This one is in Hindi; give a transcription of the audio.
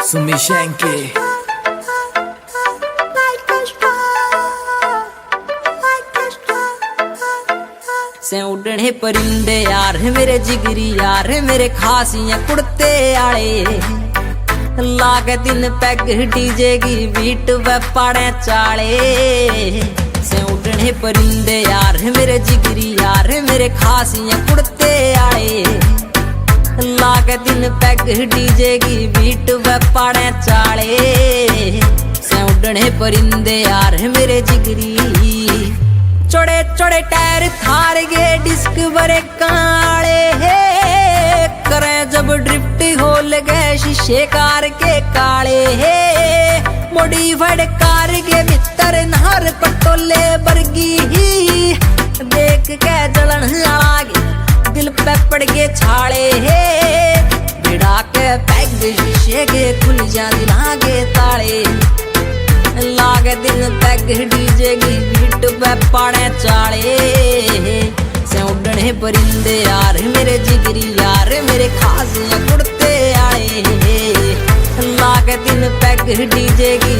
Sumishenke से उड़ने परिंदे यार मेरे जिगरी यार मेरे खासियां कुड़ते आले लागे दिन पैग डीजे की बीट व पाड़े चाले से उड़ने परिंदे यार मेरे जिगरी यार मेरे खासियां कुड़ते आले लागे दिन पैग डीजे की बीट व पाड़े चाले से उड़ने परिंदे यार मेरे जिगरी चौड़े चौड़े टायर थार गे डिस्क बरे काले हे करे जब ड्रिफ्ट होल गए शीशे कार के काले हे मॉडिफाइड कार के भीतर नहर पटोले बरगी ही देख के जलन लागे दिल पे पड़ के छाले हे बिड़ा के पैग शीशे के खुल जा लागे ताले लागे दिन पैग डीजे की बीट पे पाड़े चाले से उड़ने परिंदे यार मेरे जिगरी यार मेरे खासियां कुड़ते आए लागे दिन पैग डीजे की